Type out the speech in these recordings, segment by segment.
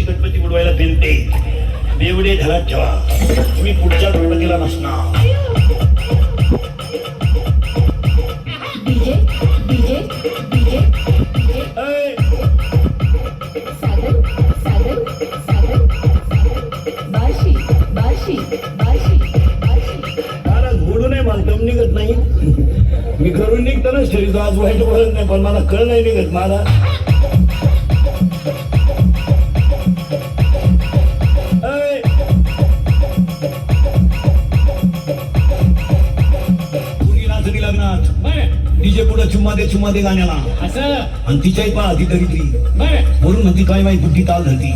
वर्षी गणपती उडवायला फिरते. बेवडे घरात ठेवा, तुम्ही पुढच्या गणपतीला नसणार. डीजे डीजे डीजे ऐ, सागर सागर सागर बार्शी बार्शी बार्शी बार्शी. महाराज बोलू नाही, मला दम निघत नाही. मी घरून निघतानाच ठरवतो आज वाईट बोलत नाही, पण मला कळ नाही निघत मला. डीजे पुढे चुम्मा दे गाण्याला असं आणि तिच्याही पहा ती दरिद्री बरं म्हणून म्हणती काय माहिती बुद्धी ताल धरती.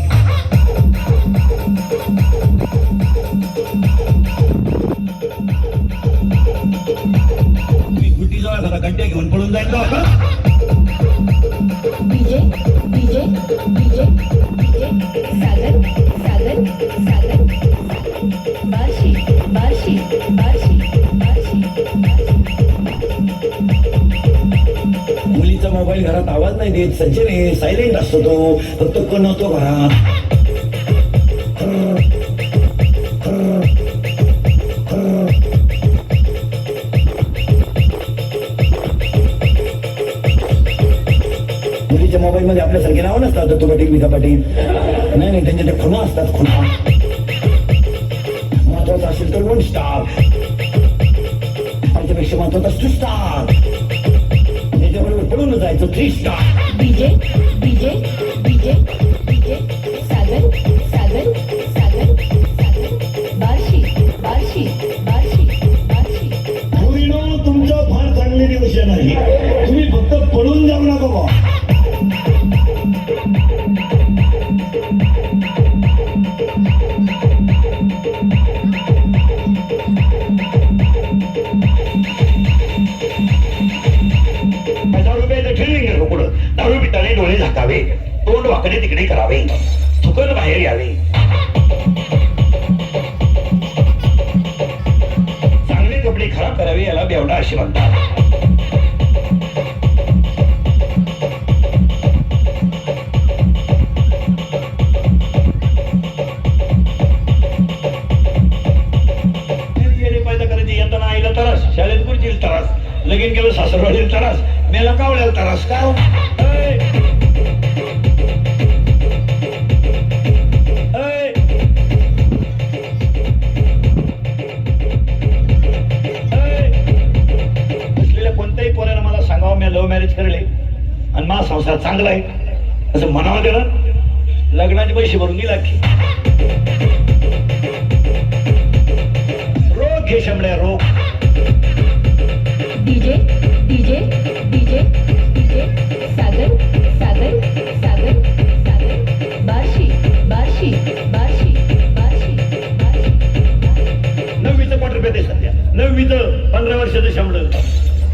मी बुद्धी जवळ एखादा गड्ड्या घेऊन पळून जाईल का आता? DJ DJ DJ DJ Sagar Sagar Sagar Barshi Barshi Barshi Barshi. मुलीचा मोबाईल घरात आवाज नाही देत, सज्जन आहे, सायलेंट असतो तो, फक्त कोण होतो घरात. मुलीच्या मोबाईल मध्ये आपल्यासारखे नाव नसतात, दत्तू पाटील, विका पाटील. नाही, त्यांच्या त्या खुणा असतात, खुणा. महत्वाचा असेल तर 1 स्टार, त्याच्यापेक्षा महत्वाचा 2 स्टार, त्याच्याबरोबर पळून जायचं 3 star. DJ DJ DJ DJ Sagar Sagar Sagar Sagar Barshi Barshi Barshi Barshi. मुलीनो, तुमचा फार चांगले दिवस नाही, तुम्ही फक्त पळून जाऊ नका बा. दारू पिताने डोळे झाकावे, तोंड वाकडे तिकडे करावे, थुकन बाहेर यावे. चांगले कपडे खराब करावे याला बेवडा असे म्हणतात. येताना आईला त्रास, शाळेत पुढची त्रास, लगीन केलं सासरवाडीला त्रास, मेला कावळ्याला त्रास का? असलेल्या कोणत्याही पोरानं मला सांगावं मी लव्ह मॅरेज करले आणि माझा संसार चांगला आहे असं म्हणावं त्यानं, लग्नाचे पैसे भरून दिला की. रोग घे शंभड्या, रोग. DJ DJ DJ DJ Sagar Sagar Sagar Sagar Barshi Barshi Barshi Barshi Barshi. 9वीचं quarter पेते सध्या, 9वीचं 15 वर्षाचं शंभड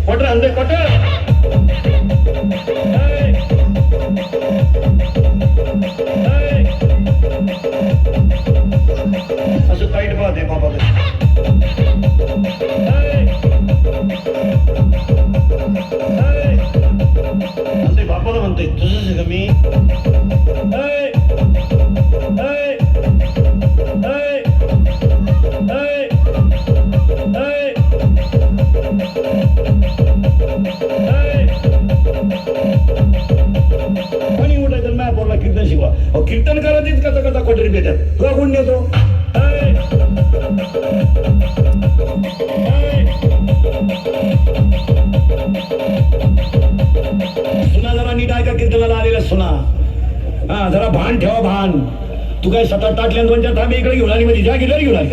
क्वार्टर आणते क्वार्टर. असं टाईट पाहते बाबा. म्हणते बापाला म्हणते तुझंच का मी. कोणी उठायचं मॅ बोलला कीर्तन शिकवा, कीर्तन करायचीच कथा कथा कोठरी भेटत तुला कोण नेतो. सुना जरा नीट ऐका, कीर्तनाला आलेला सुना. हा, जरा भान ठेवा, भान. तू काय 7-8 ताटल्या 2-4 थांबे इकडे घेऊन आली, मध्ये जा गिटार घेऊन आली.